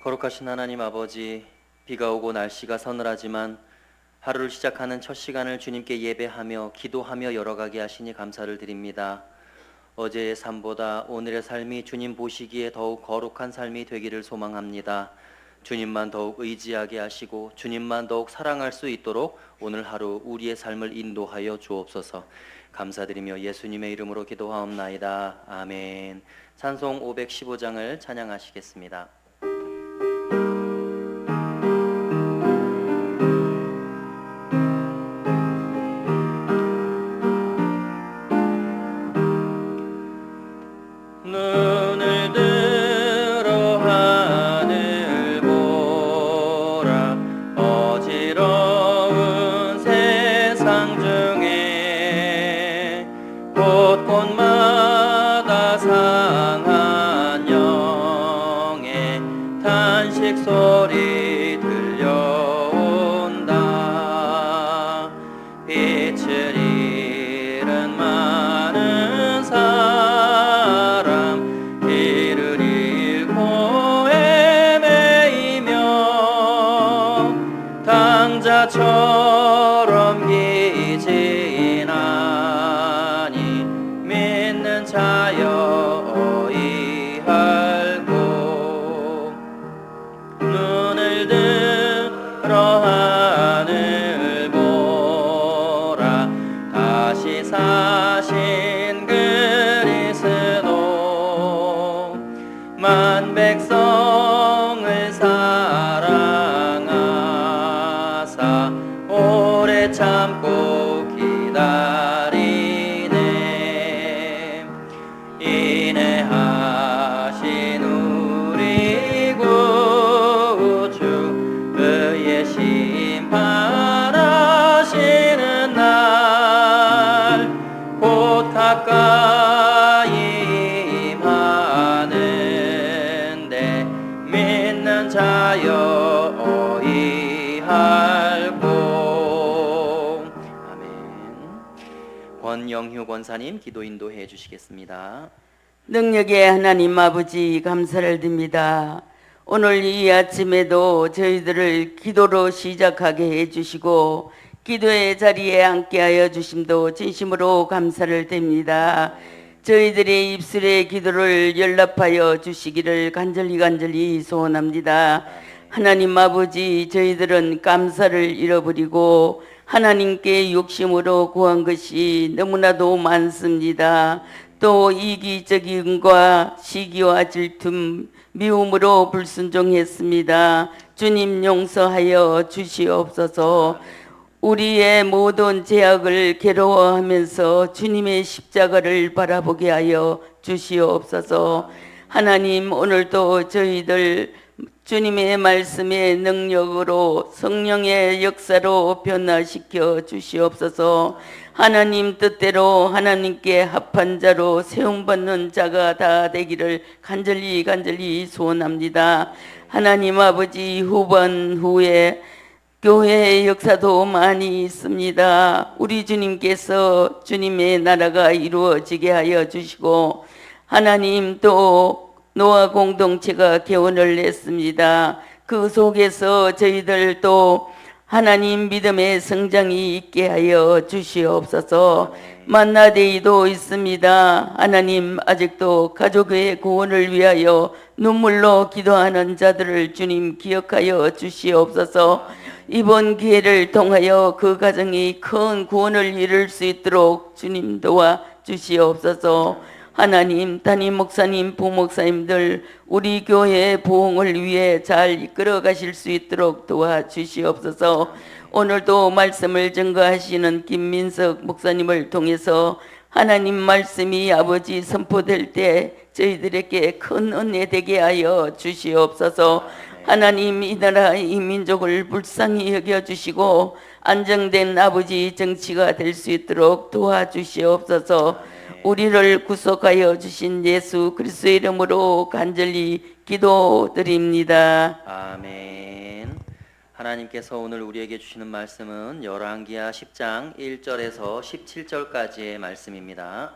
거룩하신 하나님 아버지, 비가 오고 날씨가 서늘하지만 하루를 시작하는 첫 시간을 주님께 예배하며 기도하며 열어가게 하시니 감사를 드립니다. 어제의 삶보다 오늘의 삶이 주님 보시기에 더욱 거룩한 삶이 되기를 소망합니다. 주님만 더욱 의지하게 하시고 주님만 더욱 사랑할 수 있도록 오늘 하루 우리의 삶을 인도하여 주옵소서. 감사드리며 예수님의 이름으로 기도하옵나이다. 아멘. 찬송 515장을 찬양하시겠습니다. 눈을 들어 하늘 보라. 어지러운 세상 중에 곳곳마다 상한 영의 탄식 소리 들려온다. 빛을 잃은 많은 사람, 길을 잃고 헤매이며 당자처럼 기진하니 믿는 자여 어이할고. 눈을 들어 하늘 보라. 다시 사신 그리스도 만 백성을 사랑하사 오래 참고 기다리네. 인내하신 우리 구주 의의 심판하시는 날 곧 가까이 임하는데 믿는 자여 어이할고. 아멘. 권영휴 권사님 기도 인도해 주시겠습니다. 능력의 하나님 아버지 감사를 드립니다. 오늘 이 아침에도 저희들을 기도로 시작하게 해주시고 기도의 자리에 앉게하여 주심도 진심으로 감사를 드립니다. 저희들의 입술의 기도를 연락하여 주시기를 간절히 소원합니다. 하나님 아버지, 저희들은 감사를 잃어버리고 하나님께 욕심으로 구한 것이 너무나도 많습니다. 또 이기적인과 시기와 질투, 미움으로 불순종했습니다. 주님 용서하여 주시옵소서. 우리의 모든 죄악을 괴로워하면서 주님의 십자가를 바라보게 하여 주시옵소서. 하나님, 오늘도 저희들 주님의 말씀의 능력으로 성령의 역사로 변화시켜 주시옵소서. 하나님 뜻대로 하나님께 합한 자로 세움받는 자가 다 되기를 간절히 소원합니다. 하나님 아버지, 후반 후에 교회의 역사도 많이 있습니다. 우리 주님께서 주님의 나라가 이루어지게 하여 주시고, 하나님 또 노아 공동체가 개원을 했습니다. 그 속에서 저희들도 하나님 믿음의 성장이 있게 하여 주시옵소서. 만나데이도 있습니다. 하나님, 아직도 가족의 구원을 위하여 눈물로 기도하는 자들을 주님 기억하여 주시옵소서. 이번 기회를 통하여 그 가정이 큰 구원을 이룰 수 있도록 주님 도와 주시옵소서. 하나님, 담임 목사님, 부목사님들 우리 교회의 부흥을 위해 잘 이끌어 가실 수 있도록 도와주시옵소서. 오늘도 말씀을 증거하시는 김민석 목사님을 통해서 하나님 말씀이 아버지 선포될 때 저희들에게 큰 은혜 되게 하여 주시옵소서. 하나님, 이 나라 이 민족을 불쌍히 여겨주시고 안정된 아버지 정치가 될 수 있도록 도와주시옵소서. 우리를 구속하여 주신 예수 그리스도의 이름으로 간절히 기도드립니다. 아멘. 하나님께서 오늘 우리에게 주시는 말씀은 열왕기하 10장 1절에서 17절까지의 말씀입니다.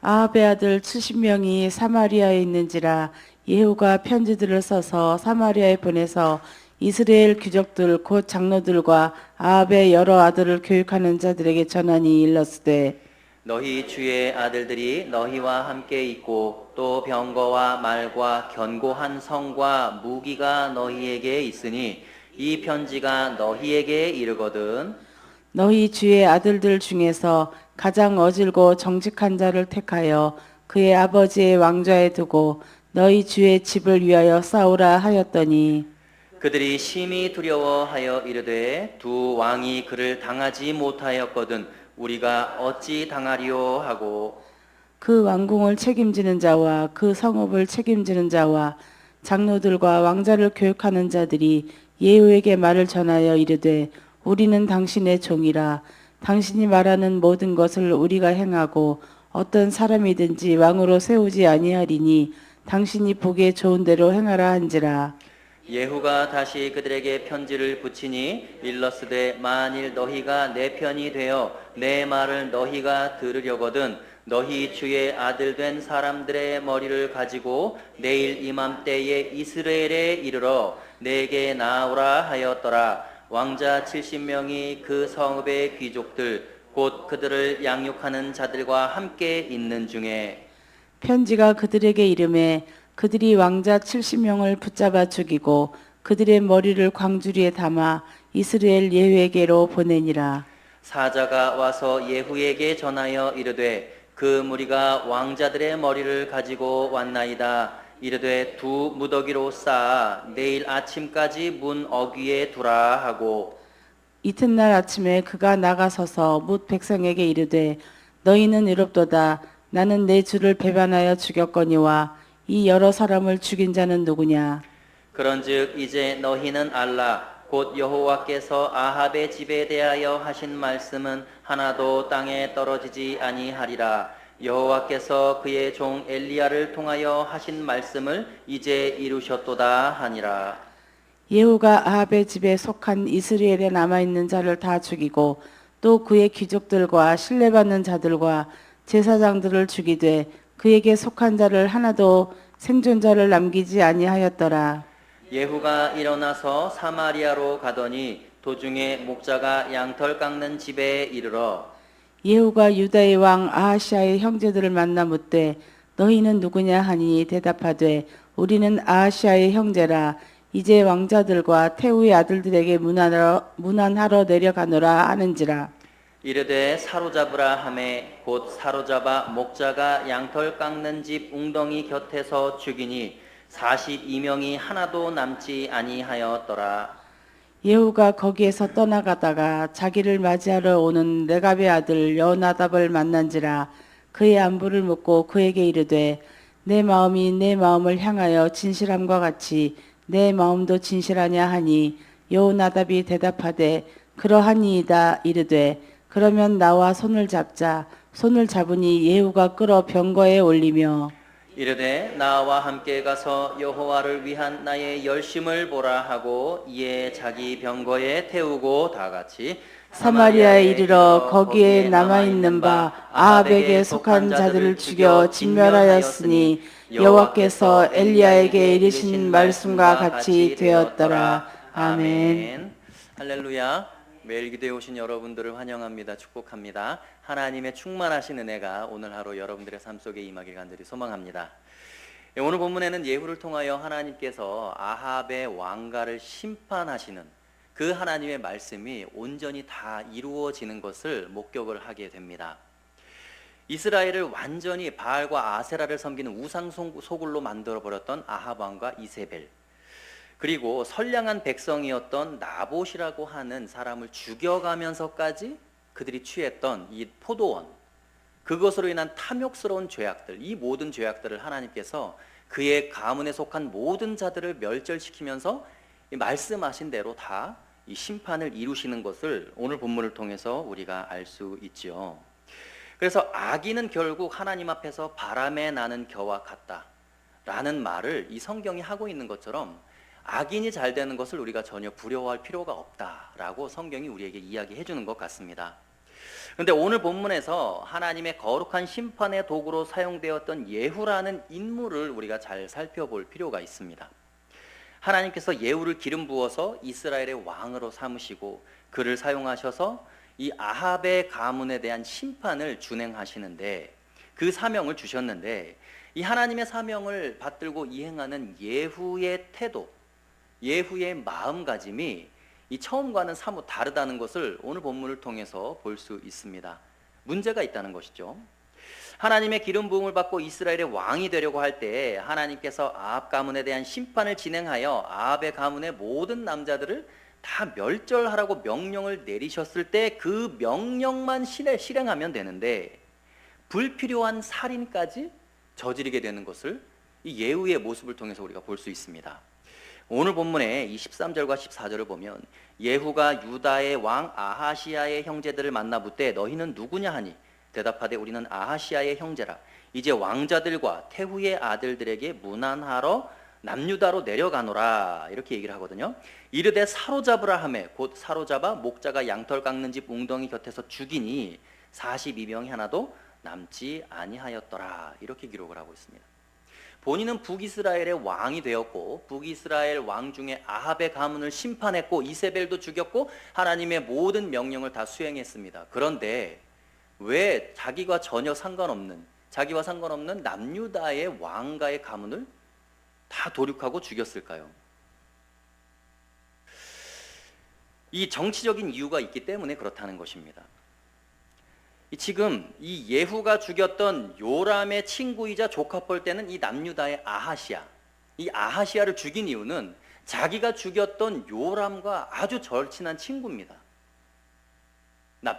아합의 아들 70명이 사마리아에 있는지라 예후가 편지들을 써서 사마리아에 보내서 이스라엘 귀족들 곧 장로들과 아합의 여러 아들을 교육하는 자들에게 전하니 일렀으되 너희 주의 아들들이 너희와 함께 있고 또 병거와 말과 견고한 성과 무기가 너희에게 있으니 이 편지가 너희에게 이르거든 너희 주의 아들들 중에서 가장 어질고 정직한 자를 택하여 그의 아버지의 왕좌에 두고 너희 주의 집을 위하여 싸우라 하였더니 그들이 심히 두려워하여 이르되 두 왕이 그를 당하지 못하였거든 우리가 어찌 당하리요 하고 그 왕궁을 책임지는 자와 그 성읍을 책임지는 자와 장로들과 왕자를 교육하는 자들이 예후에게 말을 전하여 이르되 우리는 당신의 종이라 당신이 말하는 모든 것을 우리가 행하고 어떤 사람이든지 왕으로 세우지 아니하리니 당신이 보기에 좋은 대로 행하라 한지라. 예후가 다시 그들에게 편지를 붙이니 일러스되 만일 너희가 내 편이 되어 내 말을 너희가 들으려거든 너희 주의 아들 된 사람들의 머리를 가지고 내일 이맘때에 이스라엘에 이르러 내게 나오라 하였더라. 왕자 70명이 그 성읍의 귀족들 곧 그들을 양육하는 자들과 함께 있는 중에 편지가 그들에게 이름에 그들이 왕자 70명을 붙잡아 죽이고 그들의 머리를 광주리에 담아 이스라엘 예후에게로 보내니라. 사자가 와서 예후에게 전하여 이르되 그 무리가 왕자들의 머리를 가지고 왔나이다. 이르되 두 무더기로 쌓아 내일 아침까지 문 어귀에 두라 하고 이튿날 아침에 그가 나가서서 뭇 백성에게 이르되 너희는 이롭도다. 나는 내 주를 배반하여 죽였거니와 이 여러 사람을 죽인 자는 누구냐. 그런즉 이제 너희는 알라 곧 여호와께서 아합의 집에 대하여 하신 말씀은 하나도 땅에 떨어지지 아니하리라. 여호와께서 그의 종 엘리야를 통하여 하신 말씀을 이제 이루셨도다 하니라. 예후가 아합의 집에 속한 이스라엘에 남아있는 자를 다 죽이고 또 그의 귀족들과 신뢰받는 자들과 제사장들을 죽이되 그에게 속한 자를 하나도 생존자를 남기지 아니하였더라. 예후가 일어나서 사마리아로 가더니 도중에 목자가 양털 깎는 집에 이르러 예후가 유다의 왕 아하시아의 형제들을 만나 묻되 너희는 누구냐 하니 대답하되 우리는 아하시아의 형제라. 이제 왕자들과 태우의 아들들에게 문안하러 내려가노라 하는지라. 이르되 사로잡으라 하매 곧 사로잡아 목자가 양털 깎는 집 웅덩이 곁에서 죽이니 42명이 하나도 남지 아니하였더라. 예후가 거기에서 떠나가다가 자기를 맞이하러 오는 레갑의 아들 여나답을 만난지라. 그의 안부를 묻고 그에게 이르되 내 마음이 내 마음을 향하여 진실함과 같이 내 마음도 진실하냐 하니 여나답이 대답하되 그러하니이다. 이르되 그러면 나와 손을 잡자. 손을 잡으니 예후가 끌어 병거에 올리며 이르되 나와 함께 가서 여호와를 위한 나의 열심을 보라 하고 이에 자기 병거에 태우고 다 같이 사마리아에 이르러 거기에 남아있는 바 아합에게 속한 자들을 죽여 진멸하였으니 여호와께서 엘리야에게 이르신 말씀과 같이 되었더라. 아멘. 할렐루야. 매일 기도에 오신 여러분들을 환영합니다. 축복합니다. 하나님의 충만하신 은혜가 오늘 하루 여러분들의 삶 속에 임하길 간절히 소망합니다. 오늘 본문에는 예후를 통하여 하나님께서 아합의 왕가를 심판하시는 그 하나님의 말씀이 온전히 다 이루어지는 것을 목격을 하게 됩니다. 이스라엘을 완전히 바알과 아세라를 섬기는 우상 소굴로 만들어버렸던 아합 왕과 이세벨, 그리고 선량한 백성이었던 나봇이라고 하는 사람을 죽여가면서까지 그들이 취했던 이 포도원, 그것으로 인한 탐욕스러운 죄악들, 이 모든 죄악들을 하나님께서 그의 가문에 속한 모든 자들을 멸절시키면서 말씀하신 대로 다 이 심판을 이루시는 것을 오늘 본문을 통해서 우리가 알 수 있죠. 그래서 악인은 결국 하나님 앞에서 바람에 나는 겨와 같다 라는 말을 이 성경이 하고 있는 것처럼 악인이 잘 되는 것을 우리가 전혀 두려워할 필요가 없다라고 성경이 우리에게 이야기해 주는 것 같습니다. 근데 오늘 본문에서 하나님의 거룩한 심판의 도구로 사용되었던 예후라는 인물을 우리가 잘 살펴볼 필요가 있습니다. 하나님께서 예후를 기름 부어서 이스라엘의 왕으로 삼으시고 그를 사용하셔서 이 아합의 가문에 대한 심판을 준행하시는데, 그 사명을 주셨는데, 이 하나님의 사명을 받들고 이행하는 예후의 태도, 예후의 마음가짐이 이 처음과는 사뭇 다르다는 것을 오늘 본문을 통해서 볼 수 있습니다. 문제가 있다는 것이죠. 하나님의 기름 부음을 받고 이스라엘의 왕이 되려고 할 때 하나님께서 아합 가문에 대한 심판을 진행하여 아합의 가문의 모든 남자들을 다 멸절하라고 명령을 내리셨을 때 그 명령만 실행하면 되는데, 불필요한 살인까지 저지르게 되는 것을 이 예후의 모습을 통해서 우리가 볼 수 있습니다. 오늘 본문의 이 13절과 14절을 보면 예후가 유다의 왕 아하시아의 형제들을 만나 묻되 너희는 누구냐 하니 대답하되 우리는 아하시아의 형제라. 이제 왕자들과 태후의 아들들에게 문안하러 남유다로 내려가노라. 이렇게 얘기를 하거든요. 이르되 사로잡으라 하매 곧 사로잡아 목자가 양털 깎는 집 웅덩이 곁에서 죽이니 42명이 하나도 남지 아니하였더라. 이렇게 기록을 하고 있습니다. 본인은 북이스라엘의 왕이 되었고 북이스라엘 왕 중에 아합의 가문을 심판했고 이세벨도 죽였고 하나님의 모든 명령을 다 수행했습니다. 그런데 왜 자기와 상관없는 남유다의 왕가의 가문을 다 도륙하고 죽였을까요? 이 정치적인 이유가 있기 때문에 그렇다는 것입니다. 지금 이 예후가 죽였던 요람의 친구이자 조카뻘 때는 이 남유다의 아하시아, 이 아하시아를 죽인 이유는 자기가 죽였던 요람과 아주 절친한 친구입니다.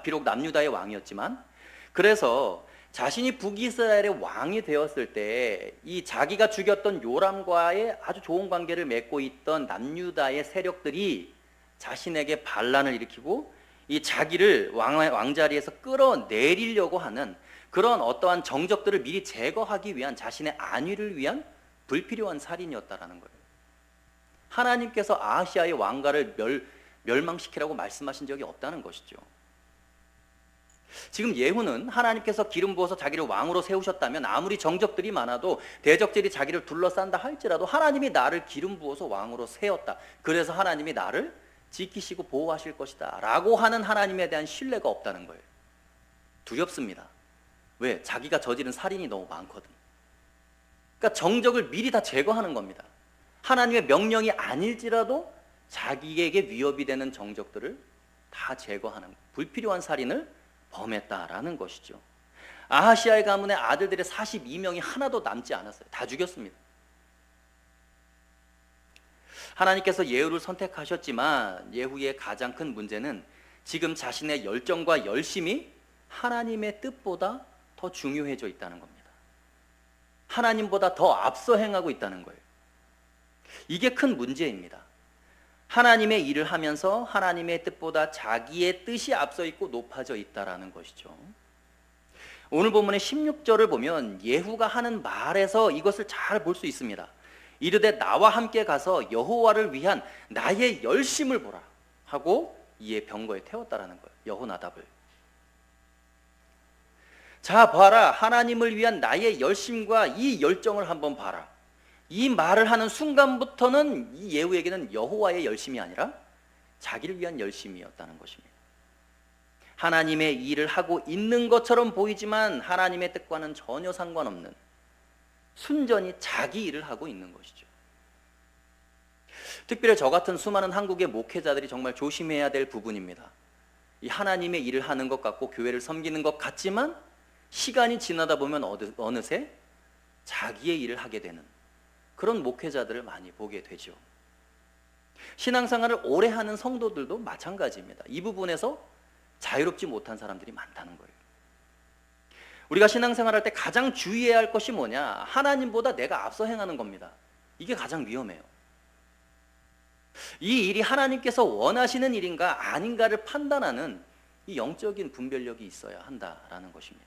비록 남유다의 왕이었지만, 그래서 자신이 북이스라엘의 왕이 되었을 때 이 자기가 죽였던 요람과의 아주 좋은 관계를 맺고 있던 남유다의 세력들이 자신에게 반란을 일으키고 이 자기를 왕자리에서 끌어내리려고 하는 그런 어떠한 정적들을 미리 제거하기 위한 자신의 안위를 위한 불필요한 살인이었다라는 거예요. 하나님께서 아하시아의 왕가를 멸망시키라고 말씀하신 적이 없다는 것이죠. 지금 예후는 하나님께서 기름 부어서 자기를 왕으로 세우셨다면 아무리 정적들이 많아도 대적들이 자기를 둘러싼다 할지라도 하나님이 나를 기름 부어서 왕으로 세웠다, 그래서 하나님이 나를 지키시고 보호하실 것이다 라고 하는 하나님에 대한 신뢰가 없다는 거예요. 두렵습니다. 왜? 자기가 저지른 살인이 너무 많거든. 그러니까 정적을 미리 다 제거하는 겁니다. 하나님의 명령이 아닐지라도 자기에게 위협이 되는 정적들을 다 제거하는, 불필요한 살인을 범했다라는 것이죠. 아하시아의 가문의 아들들의 42명이 하나도 남지 않았어요. 다 죽였습니다. 하나님께서 예후를 선택하셨지만 예후의 가장 큰 문제는 지금 자신의 열정과 열심이 하나님의 뜻보다 더 중요해져 있다는 겁니다. 하나님보다 더 앞서 행하고 있다는 거예요. 이게 큰 문제입니다. 하나님의 일을 하면서 하나님의 뜻보다 자기의 뜻이 앞서 있고 높아져 있다라는 것이죠. 오늘 본문의 16절을 보면 예후가 하는 말에서 이것을 잘 볼 수 있습니다. 이르되 나와 함께 가서 여호와를 위한 나의 열심을 보라 하고 이에 병거에 태웠다라는 거예요. 여호나답을. 자 봐라, 하나님을 위한 나의 열심과 이 열정을 한번 봐라. 이 말을 하는 순간부터는 이 예후에게는 여호와의 열심이 아니라 자기를 위한 열심이었다는 것입니다. 하나님의 일을 하고 있는 것처럼 보이지만 하나님의 뜻과는 전혀 상관없는 순전히 자기 일을 하고 있는 것이죠. 특별히 저 같은 수많은 한국의 목회자들이 정말 조심해야 될 부분입니다. 이 하나님의 일을 하는 것 같고 교회를 섬기는 것 같지만 시간이 지나다 보면 어느새 자기의 일을 하게 되는 그런 목회자들을 많이 보게 되죠. 신앙생활을 오래 하는 성도들도 마찬가지입니다. 이 부분에서 자유롭지 못한 사람들이 많다는 거예요. 우리가 신앙생활할 때 가장 주의해야 할 것이 뭐냐? 하나님보다 내가 앞서 행하는 겁니다. 이게 가장 위험해요. 이 일이 하나님께서 원하시는 일인가 아닌가를 판단하는 이 영적인 분별력이 있어야 한다라는 것입니다.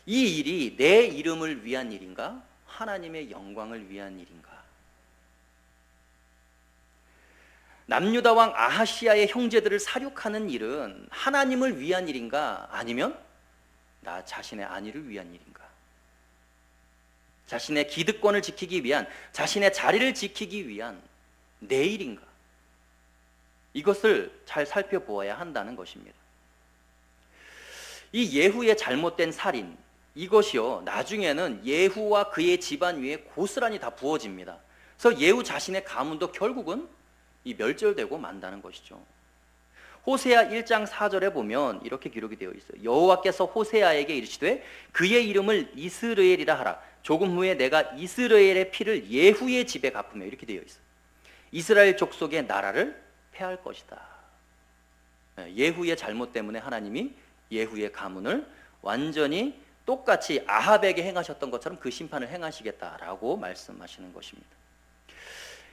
이 일이 내 이름을 위한 일인가? 하나님의 영광을 위한 일인가? 남유다 왕 아하시아의 형제들을 살육하는 일은 하나님을 위한 일인가? 아니면 나 자신의 안위를 위한 일인가? 자신의 기득권을 지키기 위한, 자신의 자리를 지키기 위한 내 일인가? 이것을 잘 살펴보아야 한다는 것입니다. 이 예후의 잘못된 살인, 이것이요 나중에는 예후와 그의 집안 위에 고스란히 다 부어집니다. 그래서 예후 자신의 가문도 결국은 이 멸절되고 만다는 것이죠. 호세아 1장 4절에 보면 이렇게 기록이 되어 있어요. 여호와께서 호세아에게 이르시되 그의 이름을 이스라엘이라 하라. 조금 후에 내가 이스라엘의 피를 예후의 집에 갚으며, 이렇게 되어 있어요. 이스라엘 족속의 나라를 폐할 것이다. 예후의 잘못 때문에 하나님이 예후의 가문을 완전히 똑같이 아합에게 행하셨던 것처럼 그 심판을 행하시겠다라고 말씀하시는 것입니다.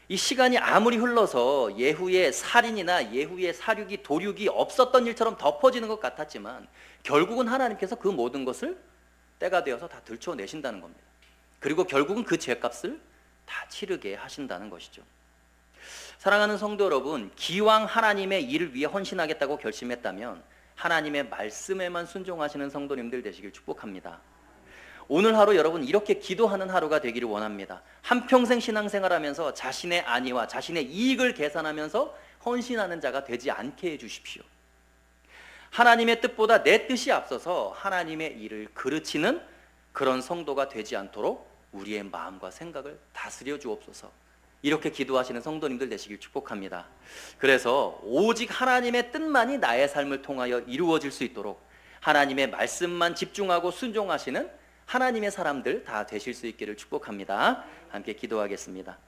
이 시간이 아무리 흘러서 예후의 살인이나 예후의 살육이 도륙이 없었던 일처럼 덮어지는 것 같았지만 결국은 하나님께서 그 모든 것을 때가 되어서 다 들춰내신다는 겁니다. 그리고 결국은 그 죄값을 다 치르게 하신다는 것이죠. 사랑하는 성도 여러분, 기왕 하나님의 일을 위해 헌신하겠다고 결심했다면 하나님의 말씀에만 순종하시는 성도님들 되시길 축복합니다. 오늘 하루 여러분 이렇게 기도하는 하루가 되기를 원합니다. 한평생 신앙생활하면서 자신의 안위와 자신의 이익을 계산하면서 헌신하는 자가 되지 않게 해주십시오. 하나님의 뜻보다 내 뜻이 앞서서 하나님의 일을 그르치는 그런 성도가 되지 않도록 우리의 마음과 생각을 다스려 주옵소서. 이렇게 기도하시는 성도님들 되시길 축복합니다. 그래서 오직 하나님의 뜻만이 나의 삶을 통하여 이루어질 수 있도록 하나님의 말씀만 집중하고 순종하시는 하나님의 사람들 다 되실 수 있기를 축복합니다. 함께 기도하겠습니다.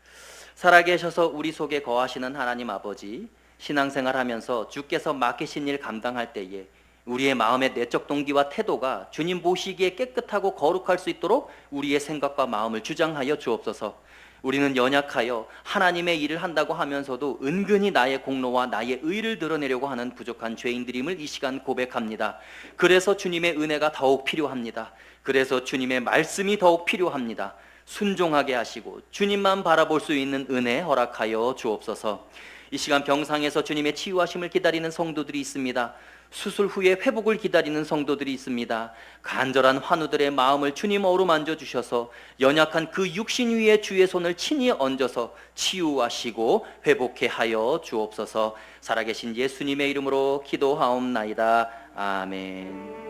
살아계셔서 우리 속에 거하시는 하나님 아버지, 신앙생활하면서 주께서 맡기신 일 감당할 때에 우리의 마음의 내적 동기와 태도가 주님 보시기에 깨끗하고 거룩할 수 있도록 우리의 생각과 마음을 주장하여 주옵소서. 우리는 연약하여 하나님의 일을 한다고 하면서도 은근히 나의 공로와 나의 의를 드러내려고 하는 부족한 죄인들임을 이 시간 고백합니다. 그래서 주님의 은혜가 더욱 필요합니다. 그래서 주님의 말씀이 더욱 필요합니다. 순종하게 하시고 주님만 바라볼 수 있는 은혜 허락하여 주옵소서. 이 시간 병상에서 주님의 치유하심을 기다리는 성도들이 있습니다. 수술 후에 회복을 기다리는 성도들이 있습니다. 간절한 환우들의 마음을 주님 어루만져 주셔서 연약한 그 육신 위에 주의 손을 친히 얹어서 치유하시고 회복케 하여 주옵소서. 살아계신 예수님의 이름으로 기도하옵나이다. 아멘.